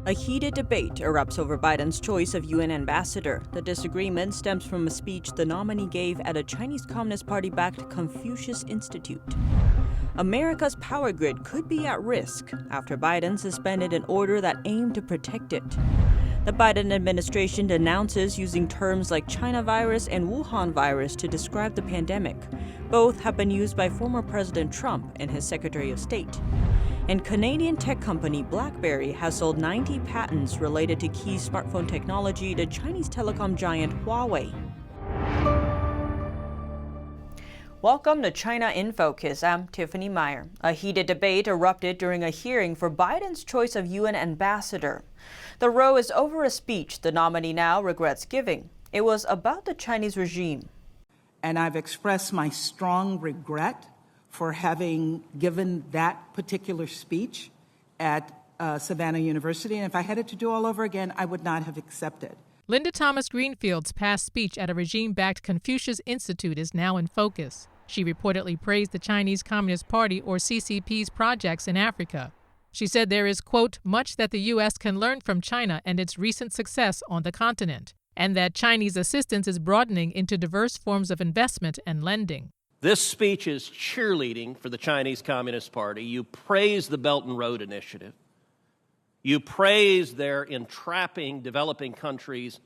A heated debate erupts over Biden's choice of UN ambassador. The disagreement stems from a speech the nominee gave at a Chinese Communist Party-backed Confucius Institute. America's power grid could be at risk after Biden suspended an order that aimed to protect it. The Biden administration denounces using terms like China virus and Wuhan virus to describe the pandemic. Both have been used by former President Trump and his Secretary of State. And Canadian tech company BlackBerry has sold 90 patents related to key smartphone technology to Chinese telecom giant Huawei. Welcome to China in Focus. I'm Tiffany Meyer. A heated debate erupted during a hearing for Biden's choice of UN ambassador. The row is over a speech the nominee now regrets giving. It was about the Chinese regime. And I've expressed my strong regret for having given that particular speech at Savannah University. And if I had it to do all over again, I would not have accepted. Linda Thomas Greenfield's past speech at a regime-backed Confucius Institute is now in focus. She reportedly praised the Chinese Communist Party, or CCP's, projects in Africa. She said there is, quote, much that the U.S. can learn from China and its recent success on the continent, and that Chinese assistance is broadening into diverse forms of investment and lending. This speech is cheerleading for the Chinese Communist Party. You praise the Belt and Road Initiative. You praise their entrapping developing countries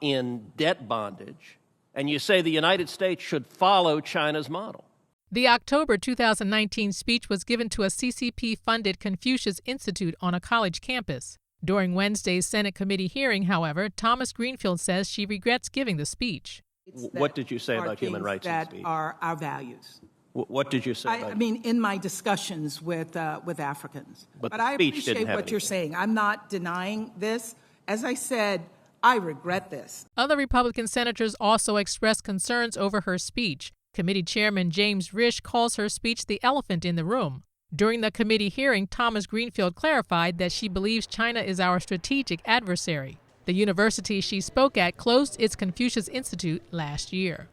in debt bondage. And you say the United States should follow China's model. The October 2019 speech was given to a CCP-funded Confucius Institute on a college campus. During Wednesday's Senate committee hearing, however, Thomas Greenfield says she regrets giving the speech. What did you say about human rights in the speech? That are our values. What did you say about I mean, in my discussions with Africans. But I appreciate what you're saying. I'm not denying this. As I said, I regret this. Other Republican senators also expressed concerns over her speech. Committee Chairman James Risch calls her speech the elephant in the room. During the committee hearing, Thomas Greenfield clarified that she believes China is our strategic adversary. The university she spoke at closed its Confucius Institute last year.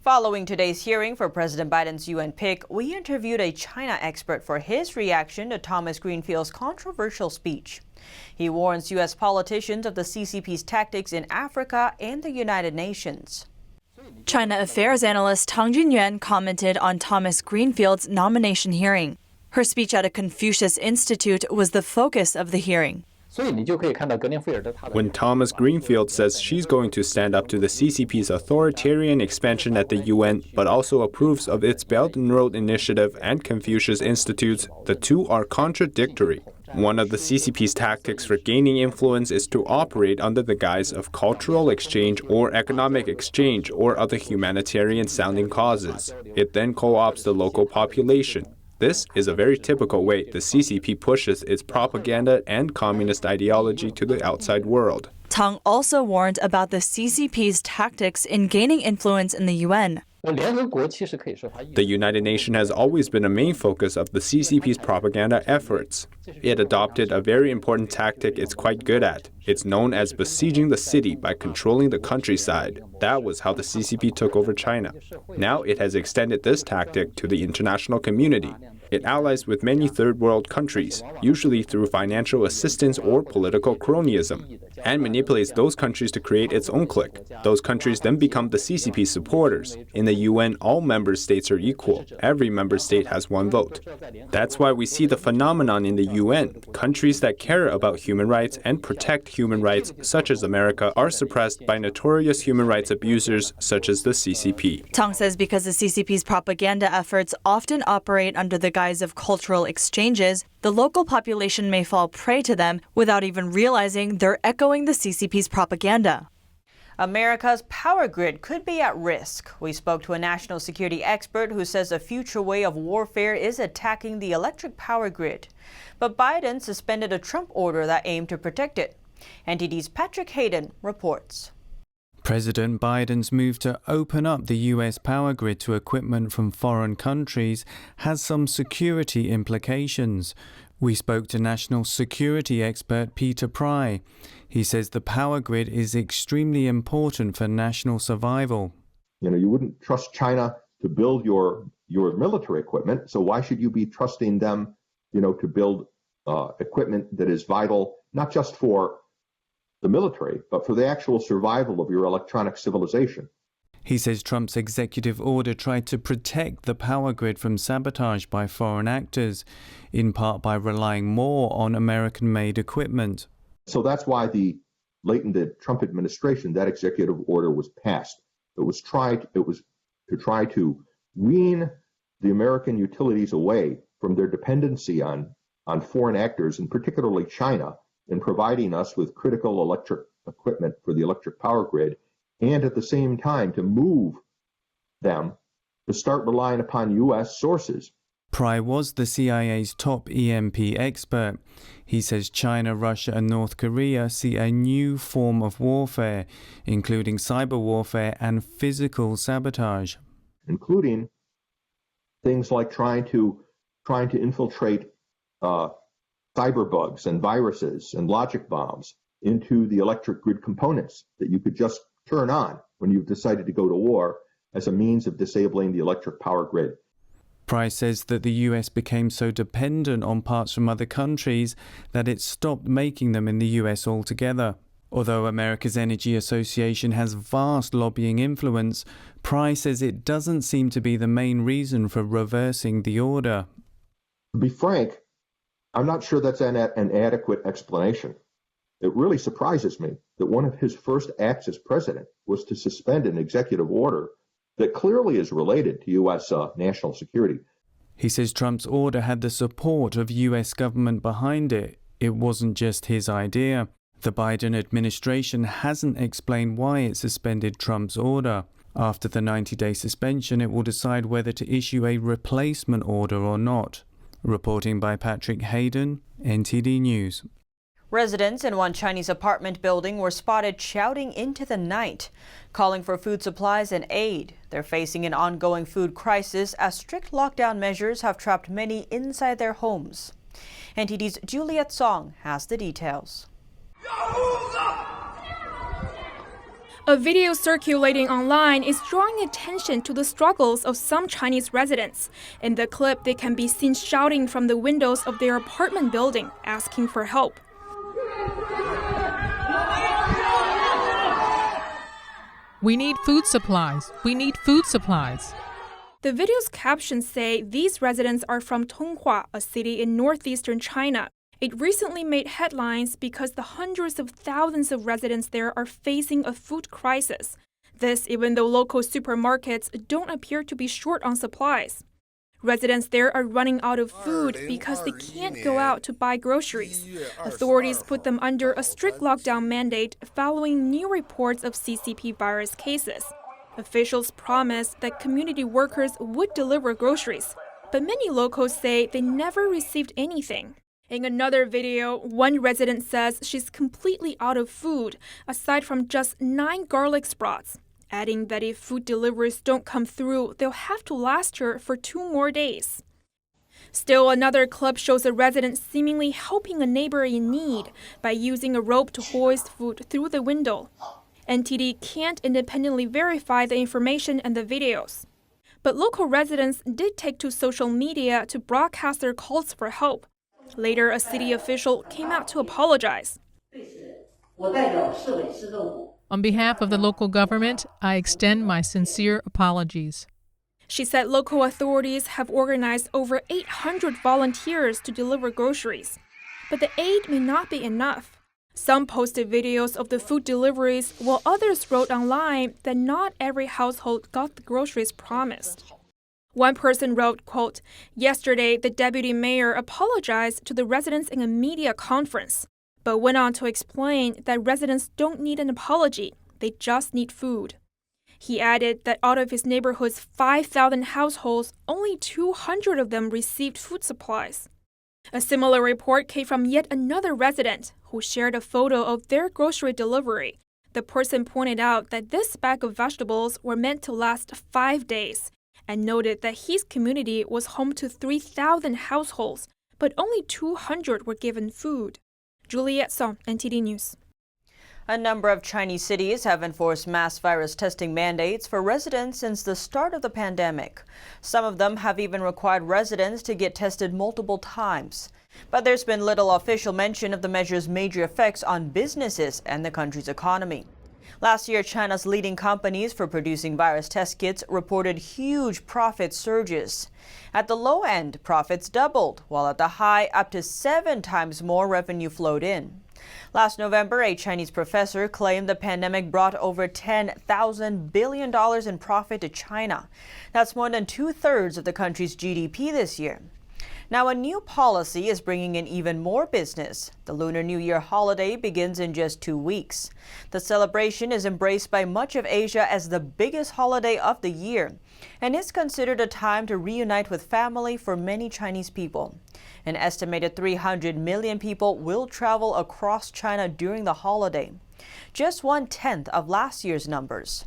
Following today's hearing for President Biden's UN pick, we interviewed a China expert for his reaction to Thomas Greenfield's controversial speech. He warns U.S. politicians of the CCP's tactics in Africa and the United Nations. China affairs analyst Tang Junyuan commented on Thomas Greenfield's nomination hearing. Her speech at a Confucius Institute was the focus of the hearing. When Thomas Greenfield says she's going to stand up to the CCP's authoritarian expansion at the UN, but also approves of its Belt and Road Initiative and Confucius Institutes, the two are contradictory. One of the CCP's tactics for gaining influence is to operate under the guise of cultural exchange or economic exchange or other humanitarian-sounding causes. It then co-opts the local population. This is a very typical way the CCP pushes its propaganda and communist ideology to the outside world. Tang also warned about the CCP's tactics in gaining influence in the UN. The United Nations has always been a main focus of the CCP's propaganda efforts. It adopted a very important tactic it's quite good at. It's known as besieging the city by controlling the countryside. That was how the CCP took over China. Now it has extended this tactic to the international community. It allies with many third world countries, usually through financial assistance or political cronyism, and manipulates those countries to create its own clique. Those countries then become the CCP's supporters. In the UN, all member states are equal. Every member state has one vote. That's why we see the phenomenon in the UN. Countries that care about human rights and protect human rights, such as America, are suppressed by notorious human rights abusers such as the CCP. Tang says because the CCP's propaganda efforts often operate under the guise of cultural exchanges, the local population may fall prey to them without even realizing they're echoing the CCP's propaganda. America's power grid could be at risk. We spoke to a national security expert who says a future way of warfare is attacking the electric power grid. But Biden suspended a Trump order that aimed to protect it. NTD's Patrick Hayden reports. President Biden's move to open up the U.S. power grid to equipment from foreign countries has some security implications. We spoke to national security expert Peter Pry. He says the power grid is extremely important for national survival. You wouldn't trust China to build your military equipment, so why should you be trusting them, to build equipment that is vital, not just for the military, but for the actual survival of your electronic civilization. He says Trump's executive order tried to protect the power grid from sabotage by foreign actors, in part by relying more on American-made equipment. So that's why late in the Trump administration, that executive order was passed. It was to try to wean the American utilities away from their dependency on foreign actors, and particularly China, in providing us with critical electric equipment for the electric power grid, and at the same time to move them to start relying upon U.S. sources. Pry was the CIA's top EMP expert. He says China, Russia and North Korea see a new form of warfare, including cyber warfare and physical sabotage. Including things like trying to infiltrate cyber bugs and viruses and logic bombs into the electric grid components that you could just turn on when you've decided to go to war as a means of disabling the electric power grid. Price says that the US became so dependent on parts from other countries that it stopped making them in the US altogether. Although America's Energy Association has vast lobbying influence, Price says it doesn't seem to be the main reason for reversing the order. To be frank, I'm not sure that's an adequate explanation. It really surprises me that one of his first acts as president was to suspend an executive order that clearly is related to U.S. national security. He says Trump's order had the support of U.S. government behind it. It wasn't just his idea. The Biden administration hasn't explained why it suspended Trump's order. After the 90-day suspension, it will decide whether to issue a replacement order or not. Reporting by Patrick Hayden, NTD News. Residents in one Chinese apartment building were spotted shouting into the night, calling for food supplies and aid. They're facing an ongoing food crisis as strict lockdown measures have trapped many inside their homes. NTD's Juliet Song has the details. A video circulating online is drawing attention to the struggles of some Chinese residents. In the clip, they can be seen shouting from the windows of their apartment building, asking for help. We need food supplies. We need food supplies. The video's captions say these residents are from Tonghua, a city in northeastern China. It recently made headlines because the hundreds of thousands of residents there are facing a food crisis. This even though local supermarkets don't appear to be short on supplies. Residents there are running out of food because they can't go out to buy groceries. Authorities put them under a strict lockdown mandate following new reports of CCP virus cases. Officials promised that community workers would deliver groceries, but many locals say they never received anything. In another video, one resident says she's completely out of food, aside from just 9 garlic sprouts, adding that if food deliveries don't come through, they'll have to last her for 2 more days. Still, another clip shows a resident seemingly helping a neighbor in need by using a rope to hoist food through the window. NTD can't independently verify the information and the videos. But local residents did take to social media to broadcast their calls for help. Later, a city official came out to apologize. On behalf of the local government, I extend my sincere apologies. She said local authorities have organized over 800 volunteers to deliver groceries. But the aid may not be enough. Some posted videos of the food deliveries, while others wrote online that not every household got the groceries promised. One person wrote, quote, "Yesterday, the deputy mayor apologized to the residents in a media conference, but went on to explain that residents don't need an apology, they just need food." He added that out of his neighborhood's 5,000 households, only 200 of them received food supplies. A similar report came from yet another resident who shared a photo of their grocery delivery. The person pointed out that this bag of vegetables were meant to last 5 days and noted that his community was home to 3,000 households, but only 200 were given food. Juliet Song, NTD News. A number of Chinese cities have enforced mass virus testing mandates for residents since the start of the pandemic. Some of them have even required residents to get tested multiple times. But there's been little official mention of the measure's major effects on businesses and the country's economy. Last year, China's leading companies for producing virus test kits reported huge profit surges. At the low end, profits doubled, while at the high, up to 7 times more revenue flowed in. Last November, a Chinese professor claimed the pandemic brought over $10,000 billion in profit to China. That's more than 2/3 of the country's GDP this year. Now, a new policy is bringing in even more business. The Lunar New Year holiday begins in just 2 weeks. The celebration is embraced by much of Asia as the biggest holiday of the year, and is considered a time to reunite with family for many Chinese people. An estimated 300 million people will travel across China during the holiday, just 1/10 of last year's numbers.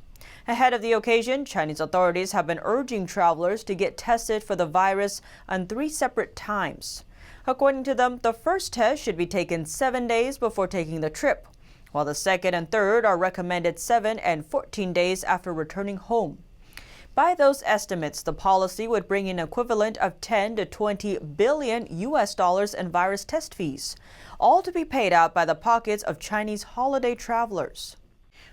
Ahead of the occasion, Chinese authorities have been urging travelers to get tested for the virus on 3 separate times. According to them, the first test should be taken 7 days before taking the trip, while the second and third are recommended 7 and 14 days after returning home. By those estimates, the policy would bring in equivalent of 10 to 20 billion US dollars in virus test fees, all to be paid out by the pockets of Chinese holiday travelers.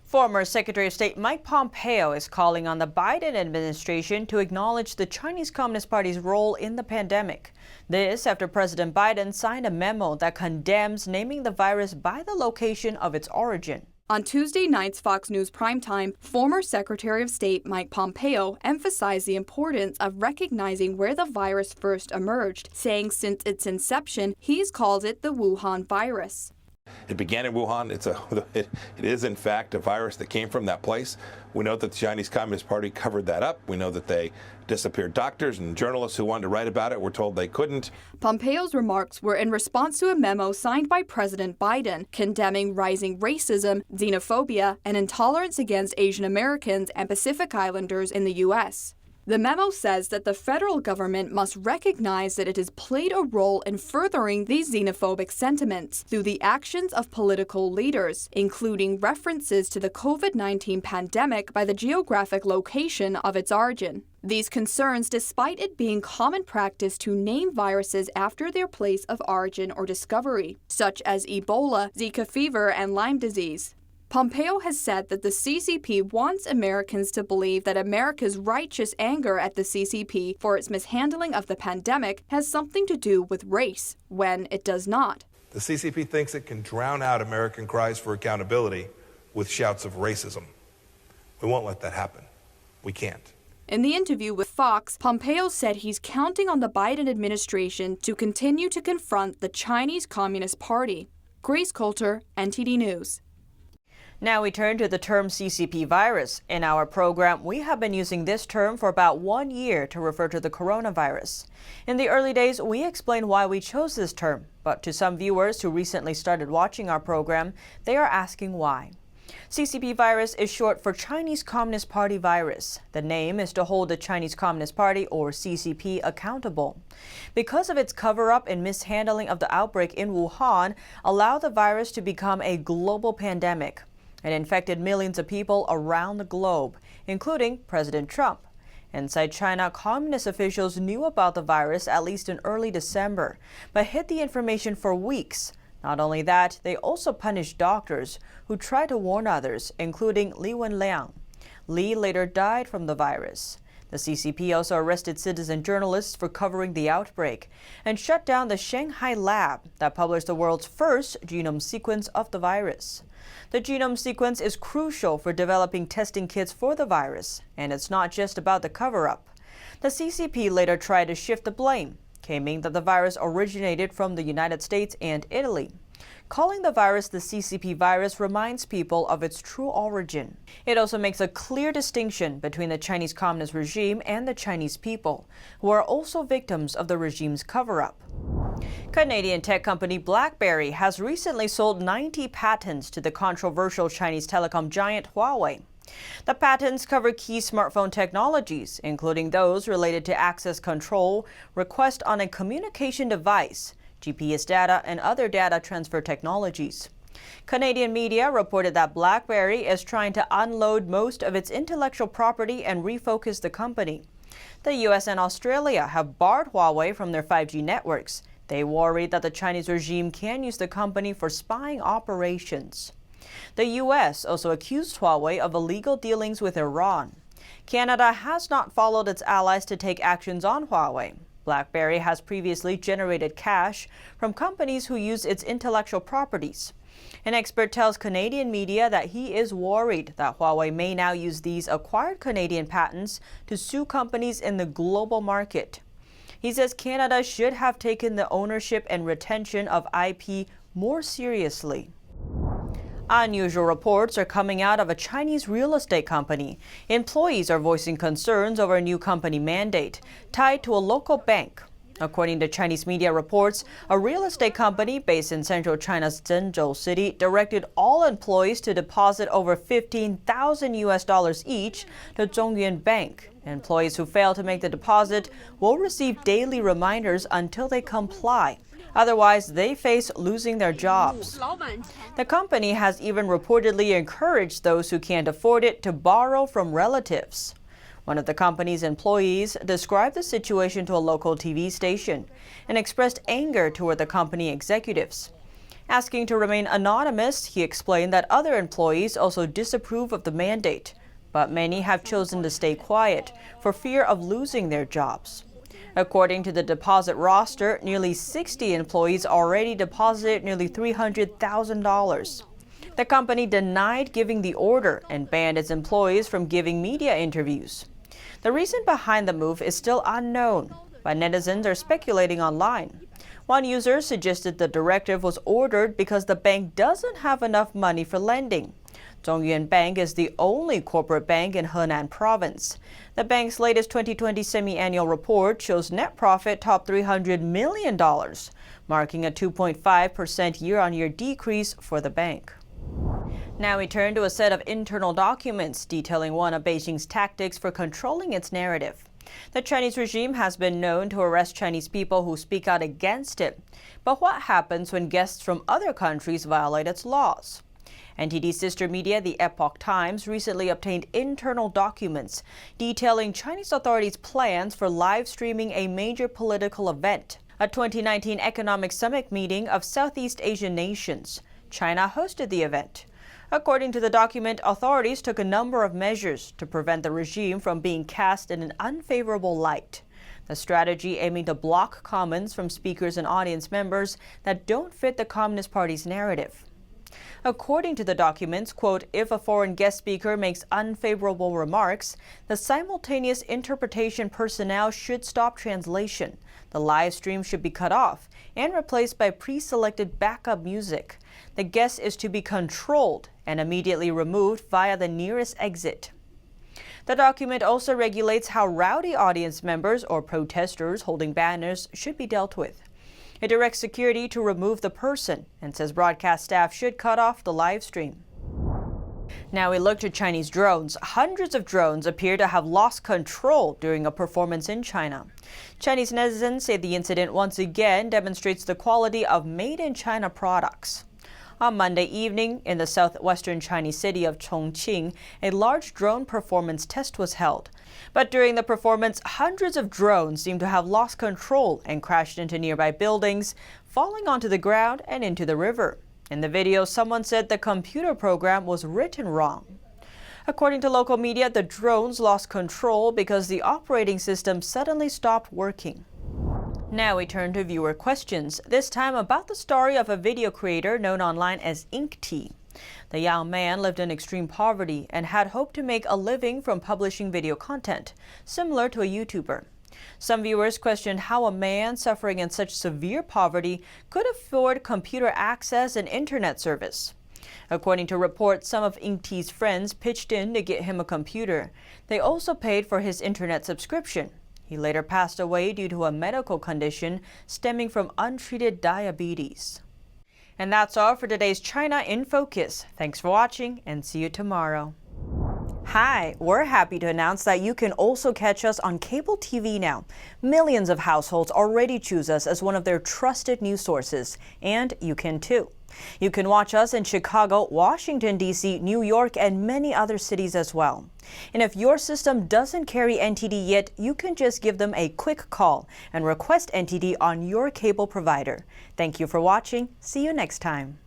Former Secretary of State Mike Pompeo is calling on the Biden administration to acknowledge the Chinese Communist Party's role in the pandemic. This after President Biden signed a memo that condemns naming the virus by the location of its origin. On Tuesday night's Fox News primetime, former Secretary of State Mike Pompeo emphasized the importance of recognizing where the virus first emerged, saying since its inception, he's called it the Wuhan virus. It began in Wuhan. It is, in fact, a virus that came from that place. We know that the Chinese Communist Party covered that up. We know that they disappeared doctors and journalists who wanted to write about it were told they couldn't. Pompeo's remarks were in response to a memo signed by President Biden condemning rising racism, xenophobia, and intolerance against Asian Americans and Pacific Islanders in the U.S. The memo says that the federal government must recognize that it has played a role in furthering these xenophobic sentiments through the actions of political leaders, including references to the COVID-19 pandemic by the geographic location of its origin. These concerns, despite it being common practice to name viruses after their place of origin or discovery, such as Ebola, Zika fever, and Lyme disease. Pompeo has said that the CCP wants Americans to believe that America's righteous anger at the CCP for its mishandling of the pandemic has something to do with race, when it does not. The CCP thinks it can drown out American cries for accountability with shouts of racism. We won't let that happen. We can't. In the interview with Fox, Pompeo said he's counting on the Biden administration to continue to confront the Chinese Communist Party. Grace Coulter, NTD News. Now we turn to the term CCP virus. In our program, we have been using this term for about 1 year to refer to the coronavirus. In the early days, we explained why we chose this term, but to some viewers who recently started watching our program, they are asking why. CCP virus is short for Chinese Communist Party virus. The name is to hold the Chinese Communist Party, or CCP, accountable. Because of its cover-up and mishandling of the outbreak in Wuhan, allowed the virus to become a global pandemic. It infected millions of people around the globe, including President Trump. Inside China, communist officials knew about the virus at least in early December, but hid the information for weeks. Not only that, they also punished doctors who tried to warn others, including Li Wenliang. Li later died from the virus. The CCP also arrested citizen journalists for covering the outbreak and shut down the Shanghai lab that published the world's first genome sequence of the virus. The genome sequence is crucial for developing testing kits for the virus, and it's not just about the cover-up. The CCP later tried to shift the blame, claiming that the virus originated from the United States and Italy. Calling the virus the CCP virus reminds people of its true origin. It also makes a clear distinction between the Chinese Communist regime and the Chinese people, who are also victims of the regime's cover-up. Canadian tech company BlackBerry has recently sold 90 patents to the controversial Chinese telecom giant Huawei. The patents cover key smartphone technologies, including those related to access control, request on a communication device, GPS data, and other data transfer technologies. Canadian media reported that BlackBerry is trying to unload most of its intellectual property and refocus the company. The US and Australia have barred Huawei from their 5G networks, They worry that the Chinese regime can use the company for spying operations. The U.S. also accused Huawei of illegal dealings with Iran. Canada has not followed its allies to take actions on Huawei. BlackBerry has previously generated cash from companies who use its intellectual properties. An expert tells Canadian media that he is worried that Huawei may now use these acquired Canadian patents to sue companies in the global market. He says Canada should have taken the ownership and retention of IP more seriously. Unusual reports are coming out of a Chinese real estate company. Employees are voicing concerns over a new company mandate tied to a local bank. According to Chinese media reports, a real estate company based in central China's Zhengzhou city directed all employees to deposit over $15,000 each to Zhongyuan Bank. Employees who fail to make the deposit will receive daily reminders until they comply. Otherwise, they face losing their jobs. The company has even reportedly encouraged those who can't afford it to borrow from relatives. One of the company's employees described the situation to a local TV station and expressed anger toward the company executives. Asking to remain anonymous, he explained that other employees also disapprove of the mandate, but many have chosen to stay quiet for fear of losing their jobs. According to the deposit roster, nearly 60 employees already deposited nearly $300,000. The company denied giving the order and banned its employees from giving media interviews. The reason behind the move is still unknown, but netizens are speculating online. One user suggested the directive was ordered because the bank doesn't have enough money for lending. Zhongyuan Bank is the only corporate bank in Henan province. The bank's latest 2020 semi-annual report shows net profit topped $300 million, marking a 2.5% year-on-year decrease for the bank. Now we turn to a set of internal documents detailing one of Beijing's tactics for controlling its narrative. The Chinese regime has been known to arrest Chinese people who speak out against it. But what happens when guests from other countries violate its laws? NTD's sister media, the Epoch Times, recently obtained internal documents detailing Chinese authorities' plans for live streaming a major political event, a 2019 economic summit meeting of Southeast Asian nations. China hosted the event. According to the document, authorities took a number of measures to prevent the regime from being cast in an unfavorable light. The strategy aiming to block comments from speakers and audience members that don't fit the Communist Party's narrative. According to the documents, quote, if a foreign guest speaker makes unfavorable remarks, the simultaneous interpretation personnel should stop translation. The live stream should be cut off and replaced by pre-selected backup music. The guest is to be controlled and immediately removed via the nearest exit. The document also regulates how rowdy audience members or protesters holding banners should be dealt with. It directs security to remove the person and says broadcast staff should cut off the live stream. Now we look to Chinese drones. Hundreds of drones appear to have lost control during a performance in China. Chinese netizens say the incident once again demonstrates the quality of made-in-China products. On Monday evening, in the southwestern Chinese city of Chongqing, a large drone performance test was held. But during the performance, hundreds of drones seem to have lost control and crashed into nearby buildings, falling onto the ground and into the river. In the video, someone said the computer program was written wrong. According to local media, the drones lost control because the operating system suddenly stopped working. Now we turn to viewer questions, this time about the story of a video creator known online as InkTea. The young man lived in extreme poverty and had hoped to make a living from publishing video content, similar to a YouTuber. Some viewers questioned how a man suffering in such severe poverty could afford computer access and internet service. According to reports, some of InkTea's friends pitched in to get him a computer. They also paid for his internet subscription. He later passed away due to a medical condition stemming from untreated diabetes. And that's all for today's China in Focus. Thanks for watching and see you tomorrow. Hi, we're happy to announce that you can also catch us on cable TV now. Millions of households already choose us as one of their trusted news sources, and you can too. You can watch us in Chicago, Washington, D.C., New York, and many other cities as well. And if your system doesn't carry NTD yet, you can just give them a quick call and request NTD on your cable provider. Thank you for watching. See you next time.